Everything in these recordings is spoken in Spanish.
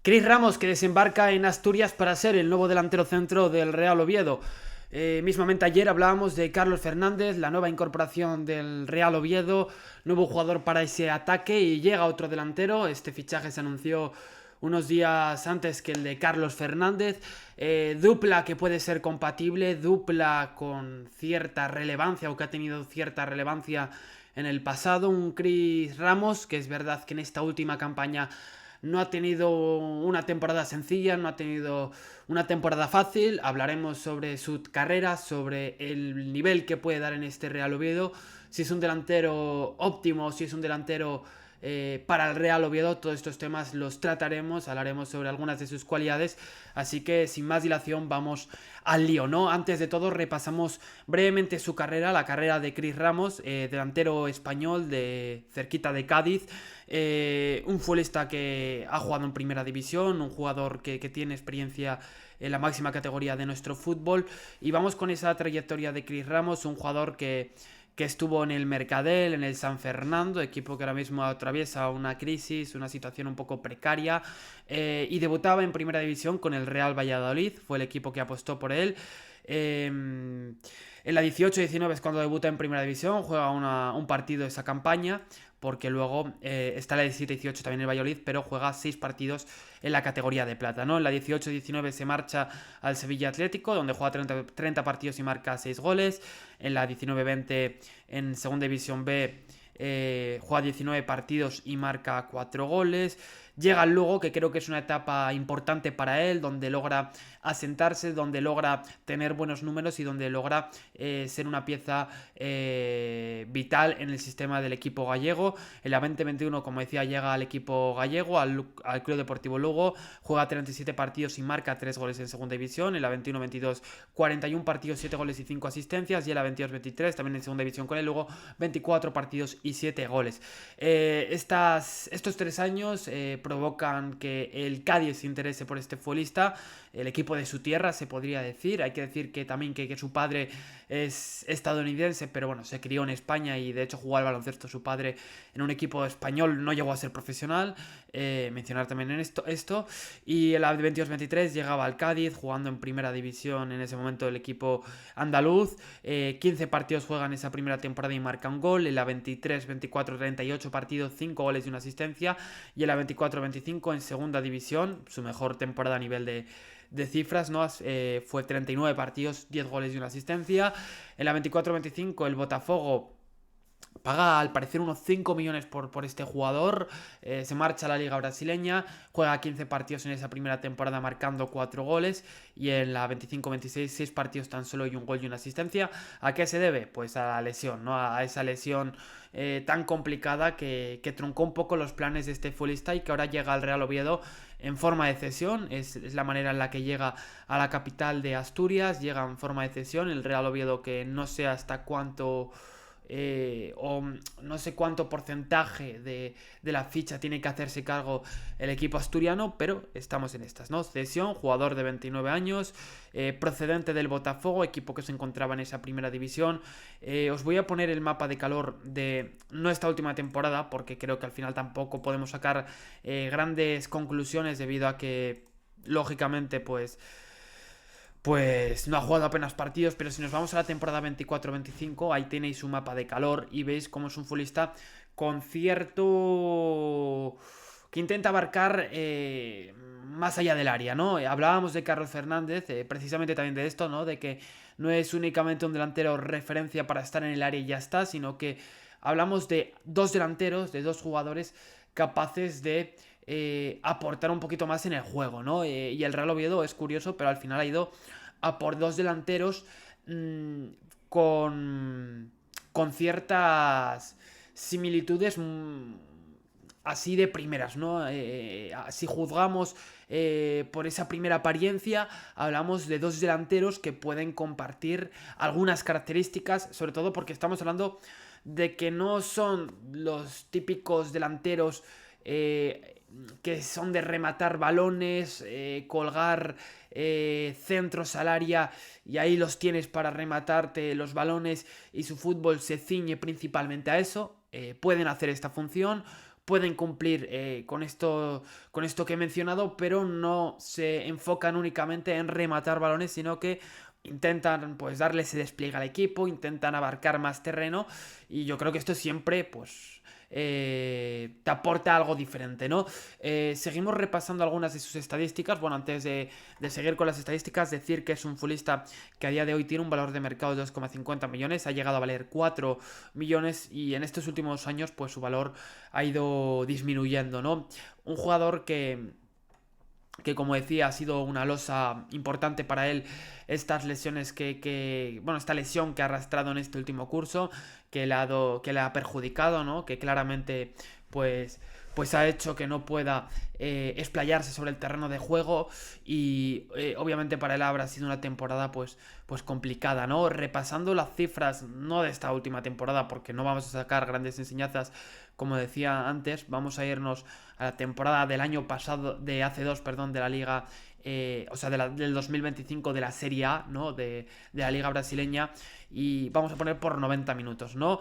Cris Ramos, que desembarca en Asturias para ser el nuevo delantero centro del Real Oviedo. Mismamente ayer hablábamos de Carlos Fernández, la nueva incorporación del Real Oviedo, nuevo jugador para ese ataque, y llega otro delantero. Este fichaje se anunció unos días antes que el de Carlos Fernández. Dupla que puede ser compatible, dupla con cierta relevancia o que ha tenido cierta relevancia en el pasado. Un Cris Ramos, que es verdad que en esta última campaña no ha tenido una temporada sencilla, no ha tenido una temporada fácil. Hablaremos sobre su carrera, sobre el nivel que puede dar en este Real Oviedo, si es un delantero óptimo, si es un delantero para el Real Oviedo. Todos estos temas los trataremos, hablaremos sobre algunas de sus cualidades, así que sin más dilación vamos al lío, ¿no? Antes de todo repasamos brevemente su carrera, la carrera de Cris Ramos, delantero español de cerquita de Cádiz, un futbolista que ha jugado en primera división, un jugador que tiene experiencia en la máxima categoría de nuestro fútbol, y vamos con esa trayectoria de Cris Ramos, un jugador que estuvo en el Mercadel, en el San Fernando, equipo que ahora mismo atraviesa una crisis, una situación un poco precaria, y debutaba en primera división con el Real Valladolid, fue el equipo que apostó por él. En la 18-19 es cuando debuta en primera división, juega un partido de esa campaña, porque luego está la 17-18 también en el Valladolid, pero juega 6 partidos en la categoría de plata, ¿no? En la 18-19 se marcha al Sevilla Atlético, donde juega 30 partidos y marca 6 goles. En la 19-20 en Segunda División B juega 19 partidos y marca 4 goles. Llega al Lugo, que creo que es una etapa importante para él, donde logra asentarse, donde logra tener buenos números y donde logra ser una pieza vital en el sistema del equipo gallego. En la 2021, como decía, llega al equipo gallego, al Club Deportivo Lugo, juega 37 partidos y marca 3 goles en Segunda División. En la 21-22, 41 partidos, 7 goles y 5 asistencias. Y en la 22-23, también en Segunda División con el Lugo, 24 partidos y 7 goles. Estos 3 años provocan que el Cádiz se interese por este futbolista, el equipo de su tierra, se podría decir. Hay que decir que también que su padre es estadounidense, pero bueno, se crió en España y de hecho jugó al baloncesto su padre en un equipo español, no llegó a ser profesional. Mencionar también en esto. Y en la 22-23 llegaba al Cádiz, jugando en primera división en ese momento el equipo andaluz. 15 partidos juega en esa primera temporada y marca un gol. En la 23-24, 38 partidos, 5 goles y una asistencia. Y en la 24-25 en segunda división, su mejor temporada a nivel de cifras, ¿no? Fue 39 partidos, 10 goles y una asistencia. En la 24-25 el Botafogo paga al parecer unos 5 millones por este jugador. Se marcha a la liga brasileña, juega 15 partidos en esa primera temporada marcando 4 goles, y en la 25-26 6 partidos tan solo y un gol y una asistencia. ¿A qué se debe? Pues a la lesión, ¿no? A esa lesión tan complicada que truncó un poco los planes de este futbolista y que ahora llega al Real Oviedo en forma de cesión. Es la manera en la que llega a la capital de Asturias, llega en forma de cesión. El Real Oviedo, que no sé hasta cuánto o no sé cuánto porcentaje de la ficha tiene que hacerse cargo el equipo asturiano, pero estamos en estas, ¿no? Cesión, jugador de 29 años, procedente del Botafogo, equipo que se encontraba en esa primera división. Os voy a poner el mapa de calor de no esta última temporada, porque creo que al final tampoco podemos sacar grandes conclusiones, debido a que lógicamente pues no ha jugado apenas partidos, pero si nos vamos a la temporada 24-25, ahí tenéis un mapa de calor y veis cómo es un futbolista con cierto que intenta abarcar más allá del área, ¿no? Hablábamos de Carlos Fernández, precisamente también de esto, ¿no? De que no es únicamente un delantero referencia para estar en el área y ya está, sino que hablamos de dos delanteros, de dos jugadores capaces de aportar un poquito más en el juego, ¿no? Y el Real Oviedo es curioso, pero al final ha ido a por dos delanteros mmm, con, con ciertas similitudes así de primeras, ¿no? Si juzgamos por esa primera apariencia, hablamos de dos delanteros que pueden compartir algunas características, sobre todo porque estamos hablando de que no son los típicos delanteros que son de rematar balones, colgar centros al área y ahí los tienes para rematarte los balones, y su fútbol se ciñe principalmente a eso. Pueden hacer esta función, pueden cumplir con esto que he mencionado, pero no se enfocan únicamente en rematar balones, sino que intentan pues darle ese despliegue al equipo, intentan abarcar más terreno, y yo creo que esto siempre pues te aporta algo diferente, ¿no? Seguimos repasando algunas de sus estadísticas. Bueno, antes de seguir con las estadísticas, decir que es un futbolista que a día de hoy tiene un valor de mercado de 2,50 millones, ha llegado a valer 4 millones, y en estos últimos años pues su valor ha ido disminuyendo, ¿no? Un jugador que como decía ha sido una losa importante para él, estas lesiones bueno, esta lesión que ha arrastrado en este último curso, que le ha perjudicado, ¿no? Que claramente pues ha hecho que no pueda explayarse sobre el terreno de juego, y obviamente para él habrá sido una temporada pues complicada, ¿no? Repasando las cifras, no de esta última temporada, porque no vamos a sacar grandes enseñanzas, como decía antes, vamos a irnos a la temporada del año pasado, de hace dos, perdón, de la liga, o sea, del 2025 de la Serie A, ¿no? De la liga brasileña, y vamos a poner por 90 minutos, ¿no?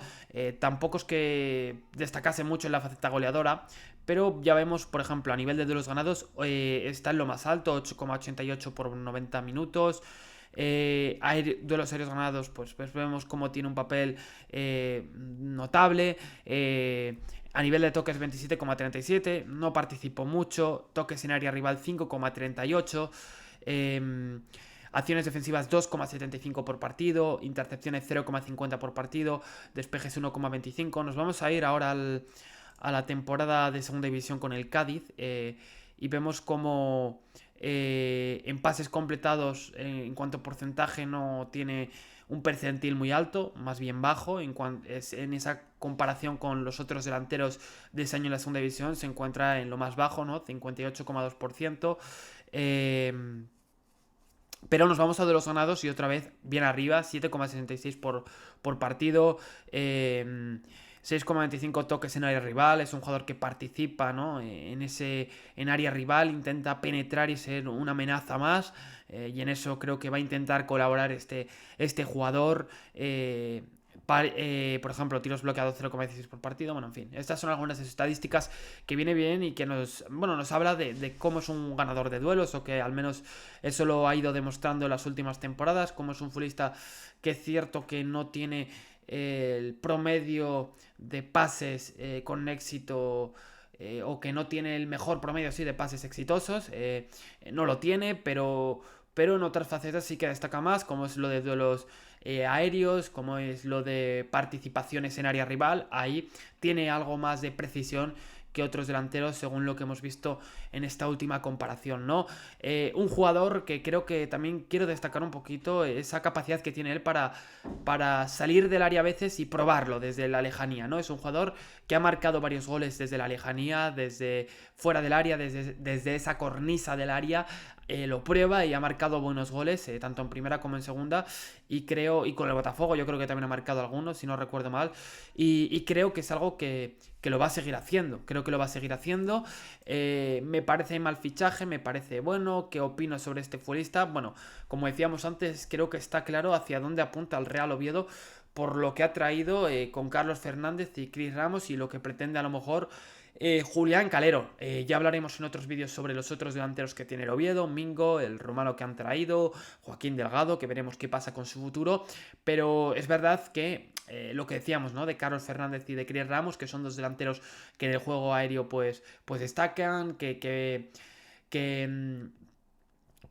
Tampoco es que destacase mucho en la faceta goleadora, pero ya vemos, por ejemplo, a nivel de duelos ganados, está en lo más alto, 8,88 por 90 minutos. Duelos aéreos ganados, pues vemos cómo tiene un papel notable. A nivel de toques 27,37, no participó mucho. Toques en área rival 5,38. Acciones defensivas 2,75 por partido, intercepciones 0,50 por partido, despejes 1,25. Nos vamos a ir ahora a la temporada de segunda división con el Cádiz, y vemos como en pases completados, en cuanto a porcentaje, no tiene un percentil muy alto, más bien bajo. En esa comparación con los otros delanteros de ese año en la segunda división, se encuentra en lo más bajo, ¿no? 58,2%. Pero nos vamos a de los ganados y otra vez bien arriba, 7,66 por partido. 6,25 toques en área rival. Es un jugador que participa, ¿no? En área rival, intenta penetrar y ser una amenaza más, y en eso creo que va a intentar colaborar este jugador. Por ejemplo, tiros bloqueados 0,16 por partido. Bueno, en fin, estas son algunas de sus estadísticas que viene bien y que nos habla de cómo es un ganador de duelos, o que al menos eso lo ha ido demostrando en las últimas temporadas, cómo es un futbolista que es cierto que no tiene el promedio de pases con éxito, o que no tiene el mejor promedio, sí, de pases exitosos. No lo tiene, pero en otras facetas sí que destaca más, como es lo de duelos aéreos, como es lo de participaciones en área rival. Ahí tiene algo más de precisión que otros delanteros, según lo que hemos visto en esta última comparación, ¿no? Un jugador que creo que también quiero destacar un poquito, esa capacidad que tiene él para salir del área a veces y probarlo desde la lejanía, ¿no? Es un jugador que ha marcado varios goles desde la lejanía, desde fuera del área, desde esa cornisa del área. Lo prueba y ha marcado buenos goles, tanto en primera como en segunda, y con el Botafogo yo creo que también ha marcado algunos, si no recuerdo mal, y creo que es algo que lo va a seguir haciendo. Creo que lo va a seguir haciendo. Me parece mal fichaje, me parece bueno. ¿Qué opino sobre este futbolista? Bueno, como decíamos antes, creo que está claro hacia dónde apunta el Real Oviedo, por lo que ha traído con Carlos Fernández y Cris Ramos, y lo que pretende a lo mejor Julián Calero. Ya hablaremos en otros vídeos sobre los otros delanteros que tiene el Oviedo, Mingo, el romano que han traído, Joaquín Delgado, que veremos qué pasa con su futuro. Pero es verdad que lo que decíamos, ¿no? De Carlos Fernández y de Cris Ramos, que son dos delanteros que en el juego aéreo pues destacan, que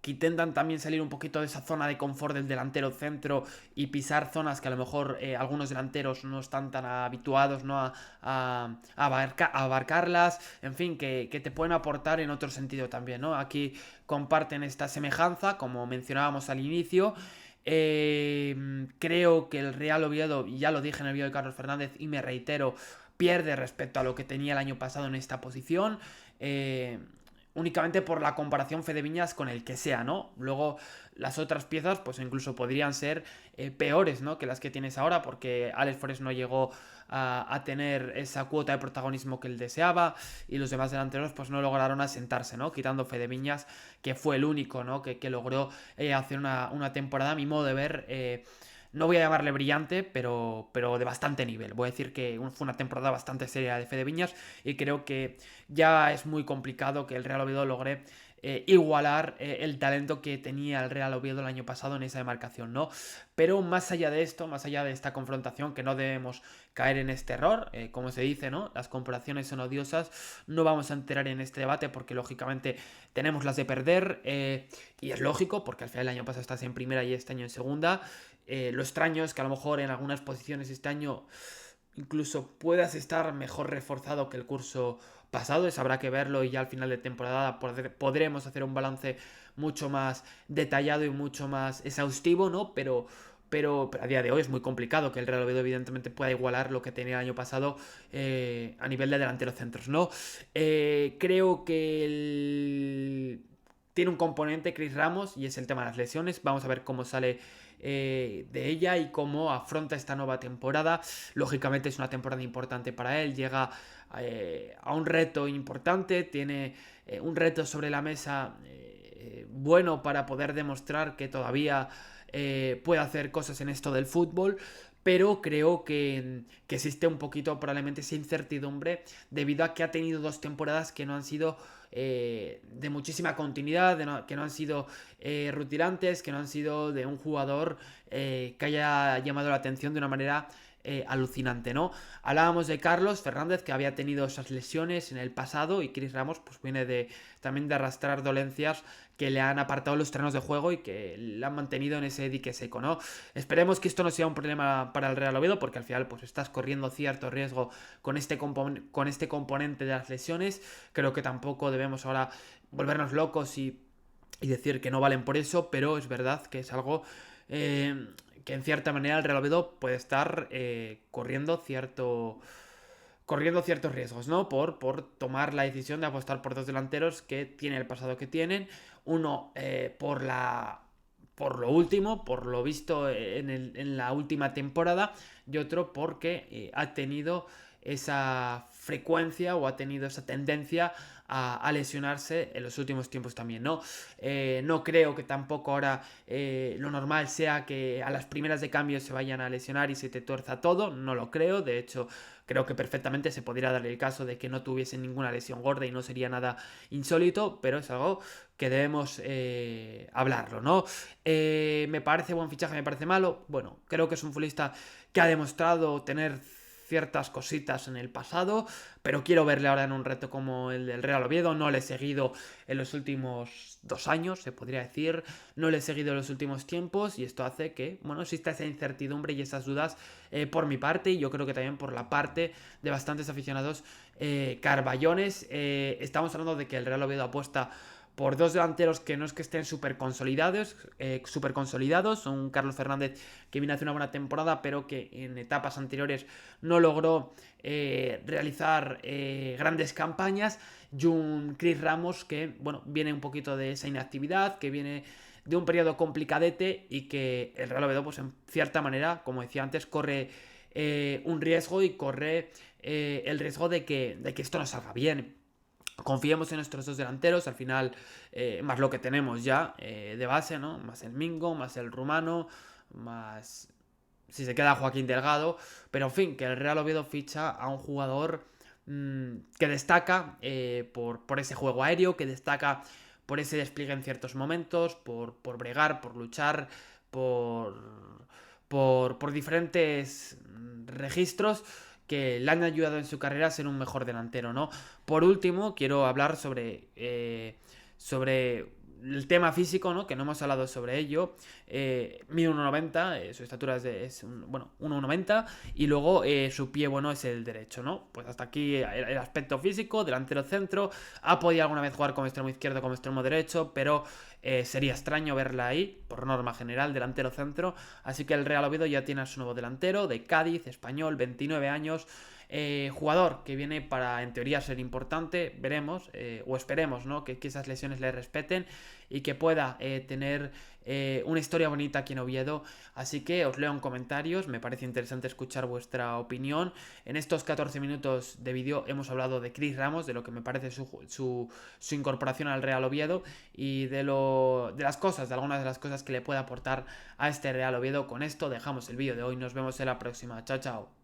intentan también salir un poquito de esa zona de confort del delantero centro y pisar zonas que a lo mejor algunos delanteros no están tan habituados, ¿no? a abarcarlas, en fin, que te pueden aportar en otro sentido también, ¿no? Aquí comparten esta semejanza, como mencionábamos al inicio. Creo que el Real Oviedo, y ya lo dije en el vídeo de Carlos Fernández y me reitero, pierde respecto a lo que tenía el año pasado en esta posición. Únicamente por la comparación Fede Viñas con el que sea, ¿no? Luego las otras piezas pues incluso podrían ser peores, ¿no? Que las que tienes ahora, porque Alex Forest no llegó a tener esa cuota de protagonismo que él deseaba, y los demás delanteros pues no lograron asentarse, ¿no? Quitando Fede Viñas, que fue el único, ¿no? Que logró hacer una temporada, a mi modo de ver, no voy a llamarle brillante, pero de bastante nivel. Voy a decir que fue una temporada bastante seria de Fede Viñas y creo que ya es muy complicado que el Real Oviedo logre igualar el talento que tenía el Real Oviedo el año pasado en esa demarcación, ¿no? Pero más allá de esto, más allá de esta confrontación, que no debemos caer en este error, como se dice, ¿no? Las comparaciones son odiosas, no vamos a entrar en este debate porque lógicamente tenemos las de perder y es lógico porque al final el año pasado estás en primera y este año en segunda. Lo extraño es que a lo mejor en algunas posiciones este año incluso puedas estar mejor reforzado que el curso pasado, eso habrá que verlo y ya al final de temporada podremos hacer un balance mucho más detallado y mucho más exhaustivo, ¿no? Pero a día de hoy es muy complicado que el Real Oviedo evidentemente pueda igualar lo que tenía el año pasado a nivel de delanteros centros, ¿no? Creo que tiene un componente Chris Ramos y es el tema de las lesiones. Vamos a ver cómo sale de ella y cómo afronta esta nueva temporada. Lógicamente es una temporada importante para él, llega a un reto importante, tiene un reto sobre la mesa bueno para poder demostrar que todavía puede hacer cosas en esto del fútbol. Pero creo que existe un poquito probablemente esa incertidumbre debido a que ha tenido 2 temporadas que no han sido de muchísima continuidad, que no han sido rutilantes, que no han sido de un jugador que haya llamado la atención de una manera alucinante, ¿no? Hablábamos de Carlos Fernández, que había tenido esas lesiones en el pasado, y Chris Ramos pues viene también de arrastrar dolencias que le han apartado los terrenos de juego y que le han mantenido en ese dique seco, ¿no? Esperemos que esto no sea un problema para el Real Oviedo, porque al final pues estás corriendo cierto riesgo con este componente de las lesiones. Creo que tampoco debemos ahora volvernos locos y decir que no valen por eso, pero es verdad que es algo que en cierta manera el Real Oviedo puede estar corriendo ciertos riesgos, ¿no? Por tomar la decisión de apostar por 2 delanteros que tienen el pasado que tienen. Uno por lo último, por lo visto en la última temporada, y otro porque ha tenido esa frecuencia o ha tenido esa tendencia a lesionarse en los últimos tiempos también, ¿no? No creo que tampoco ahora lo normal sea que a las primeras de cambio se vayan a lesionar y se te tuerza todo, no lo creo, de hecho creo que perfectamente se podría dar el caso de que no tuviesen ninguna lesión gorda y no sería nada insólito, pero es algo que debemos hablarlo, ¿no? Me parece buen fichaje, me parece malo, bueno, creo que es un futbolista que ha demostrado tener ciertas cositas en el pasado, pero quiero verle ahora en un reto como el del Real Oviedo. No le he seguido en los últimos 2 años, se podría decir, no le he seguido en los últimos tiempos y esto hace que, bueno, exista esa incertidumbre y esas dudas por mi parte y yo creo que también por la parte de bastantes aficionados carballones. Estamos hablando de que el Real Oviedo apuesta por 2 delanteros que no es que estén súper consolidados, son Carlos Fernández que viene a hacer una buena temporada, pero que en etapas anteriores no logró realizar grandes campañas, y un Chris Ramos que, bueno, viene un poquito de esa inactividad, que viene de un periodo complicadete y que el Real Oviedo, pues en cierta manera, como decía antes, corre un riesgo y corre el riesgo de que esto no salga bien. Confiemos en nuestros 2 delanteros, al final, más lo que tenemos ya de base, ¿no? Más el Mingo, más el rumano, más si se queda Joaquín Delgado. Pero en fin, que el Real Oviedo ficha a un jugador que destaca por ese juego aéreo, que destaca por ese despliegue en ciertos momentos, por bregar, por luchar, por diferentes registros que le han ayudado en su carrera a ser un mejor delantero, ¿no? Por último, quiero hablar sobre el tema físico, ¿no? Que no hemos hablado sobre ello. Mide 1,90, su estatura es 1,90 y luego su pie bueno es el derecho, ¿no? Pues hasta aquí el aspecto físico, delantero centro. Ha podido alguna vez jugar como extremo izquierdo, como extremo derecho, pero sería extraño verla ahí, por norma general, delantero centro. Así que el Real Oviedo ya tiene a su nuevo delantero, de Cádiz, español, 29 años. jugador que viene para, en teoría, ser importante. Veremos, o esperemos, ¿no? Que esas lesiones le respeten y que pueda tener una historia bonita aquí en Oviedo. Así que os leo en comentarios, me parece interesante escuchar vuestra opinión. En estos 14 minutos de vídeo hemos hablado de Cris Ramos, de lo que me parece su incorporación al Real Oviedo y de algunas de las cosas que le puede aportar a este Real Oviedo. Con esto dejamos el vídeo de hoy, nos vemos en la próxima. Chao, chao.